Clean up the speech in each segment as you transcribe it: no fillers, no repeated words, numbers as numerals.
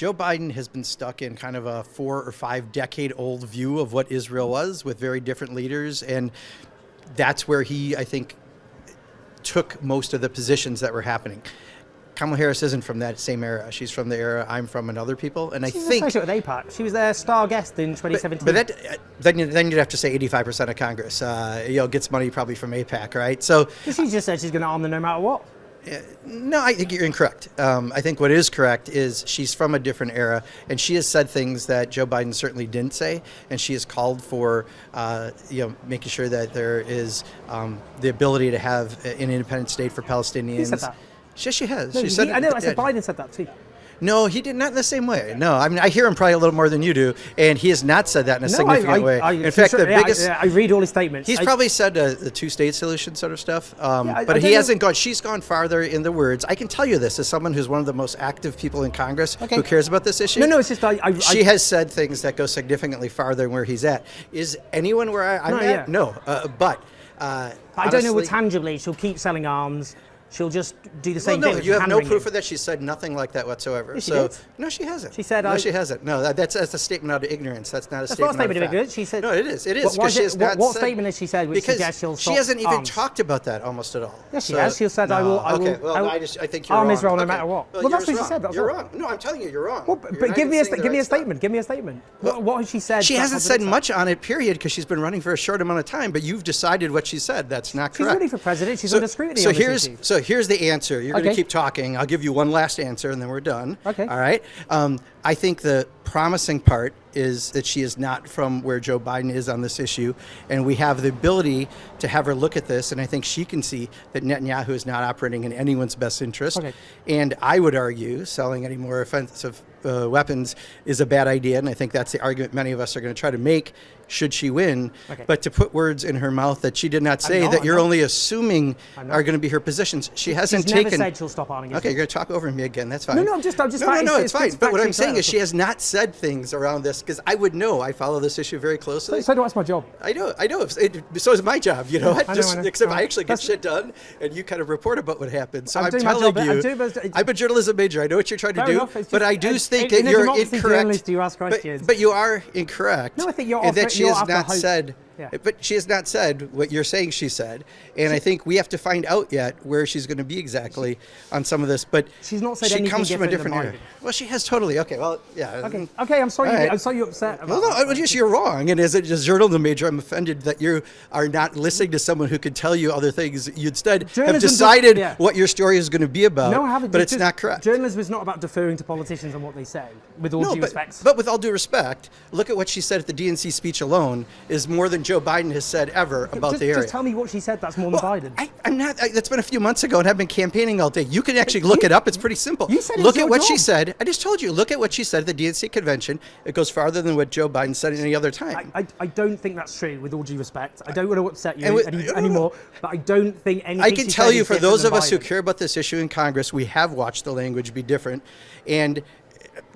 Joe Biden has been stuck in kind of a 4 or 5 decade old view of what Israel was with very different leaders. And that's where he, I think, took most of the positions that were happening. Kamala Harris isn't from that same era. She's from the era I'm from and other people. And She's I think associated with AIPAC. She was their star guest in 2017. But then you'd have to say 85% of Congress gets money probably from AIPAC, right? So she just said she's going to arm them no matter what. No, I think you're incorrect. I think what is correct is she's from a different era, and she has said things that Joe Biden certainly didn't say, and she has called for, making sure that there is the ability to have an independent state for Palestinians. He said that. Yes, she has. No, She I know. I said Biden said that too. No, he did not in the same way. No, I mean, I hear him probably a little more than you do, and he has not said that in a significant way. In fact, the biggest... I read all his statements. He's probably said the two-state solution sort of stuff, but he hasn't gone... She's gone farther in the words. I can tell you this as someone who's one of the most active people in Congress who cares about this issue. No, it's just... She has said things that go significantly farther than where he's at. Is anyone where I'm at? Yeah. No, but... I don't know tangibly. She'll keep selling arms. She'll just do the same thing. No, you have no proof of that. She said nothing like that whatsoever. Yes, she did. No, she hasn't. She said, no, she hasn't. No, that's a statement out of ignorance. That's not a statement. That's not a statement of ignorance. She said. No, it is. It is. What statement has she said? Which suggests she'll stop she hasn't even arms? Talked about that almost at all. Yes, she has. She said, no, "I will." Okay. Well, I think you're arm wrong. Israel no matter what. Well, that's what she said. You're wrong. No, I'm telling you, you're wrong. Well, but give me a statement. Give me a statement. What has she said? She hasn't said much on it, period, because she's been running for a short amount of time. But you've decided what she said. That's not correct. She's running for president. She's under scrutiny. So here's the answer. You're going to keep talking. I'll give you one last answer, and then we're done. Okay. All right. I think the promising part is that she is not from where Joe Biden is on this issue, and we have the ability to have her look at this, and I think she can see that Netanyahu is not operating in anyone's best interest. Okay. And I would argue selling any more offensive weapons is a bad idea, and I think that's the argument many of us are going to try to make should she win. Okay. But to put words in her mouth that she did not say, that you're only assuming are going to be her positions, she hasn't taken. She's never said she'll stop arming. Okay, you're going to talk over me again. That's fine. No, I'm just. No, it's fine. But what I'm saying is she has not said things around this, because I would know. I follow this issue very closely. So that's my job. I know. So is my job. You know, except I actually get shit done, and you kind of report about what happens. So I'm telling you, I'm a journalism major. I know what you're trying to do, but I do think that you're incorrect. You ask questions. But you are incorrect. No, I think you're. And that she has not said. Yeah. But she has not said what you're saying she said. And I think we have to find out yet where she's going to be exactly on some of this. But she's not said she anything comes from a different than area. Well, she has totally. Okay, well, yeah. Okay, I'm sorry. Right. I'm sorry you're upset about well, just you're wrong. And as a journalism major, I'm offended that you are not listening to someone who can tell you other things. You instead have decided what your story is going to be about. No, I haven't. But it's not correct. Journalism is not about deferring to politicians and what they say, with all due respect. But with all due respect, look at what she said at the DNC speech alone is more than Joe Biden has said ever about the area. Just tell me what she said. That's more than Biden. I'm not. That's been a few months ago, and I've been campaigning all day. You can actually look it up. It's pretty simple. You said look at what she said. I just told you. Look at what she said at the DNC convention. It goes farther than what Joe Biden said at any other time. I don't think that's true. With all due respect, I don't want to upset you anymore. But I don't think anything. I can tell you, for those of us who care about this issue in Congress, we have watched the language be different, and.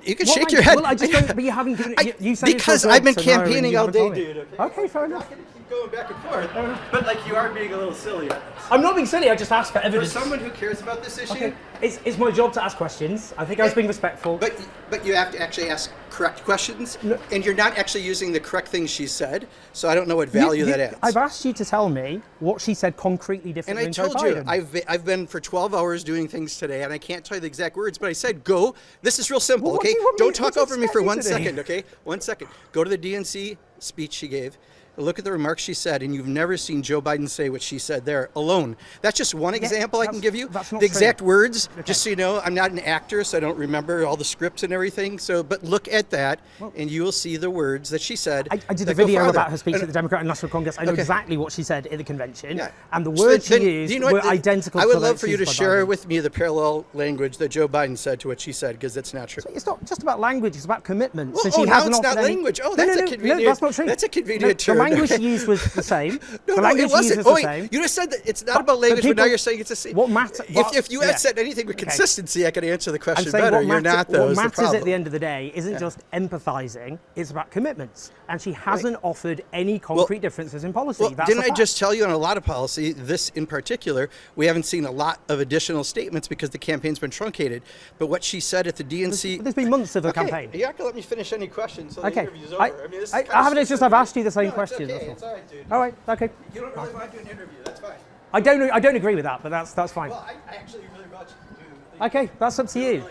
You can shake your head. Well, I just don't. But you haven't given. You said because I've been campaigning all day, dude. Okay, fair enough. Keep going back and forth, but like you are being a little silly. I'm not being silly. I just asked for evidence. For someone who cares about this issue, okay. It's my job to ask questions. I think I was being respectful. But you have to actually ask correct questions, no. And you're not actually using the correct things she said. So I don't know what value that adds. I've asked you to tell me what she said concretely different. And I told you I've been for 12 hours doing things today, and I can't tell you the exact words, but I said go. This is real simple, well, okay? Don't talk over me for 1 second, okay? 1 second. Go to the DNC speech she gave. Look at the remarks she said, and you've never seen Joe Biden say what she said there alone. That's just one example I can give you. That's not the exact words, okay. Just so you know, I'm not an actor, so I don't remember all the scripts and everything. So, but look at that, and you will see the words that she said. I did a video about her speech at the Democratic National Congress. I know exactly what she said at the convention, and the words she used were identical. I would love for you to share with me the parallel language that Joe Biden said to what she said, because it's not true. So it's not just about language; it's about commitment. Well, now it's not language. Oh, that's a convenient. That's not true. That's a convenient term. language she used was the same. No, it wasn't. You just said that it's not about language, but now you're saying it's the same. What matters? If you had said anything with consistency, I could answer the question better. You're not, though. What matters at the end of the day isn't just empathizing, it's about commitments. And she hasn't offered any concrete differences in policy. Well, didn't I just tell you on a lot of policy, this in particular, we haven't seen a lot of additional statements because the campaign's been truncated. But what she said at the DNC... There's been months of a campaign. You're not going to let me finish any questions, so the interview's over. I've asked you the same question. It's all right, dude. All right, okay. You don't really want to do an interview, that's fine. I don't agree with that, but that's fine. Well, I actually really want you to do... Okay, that's up to you.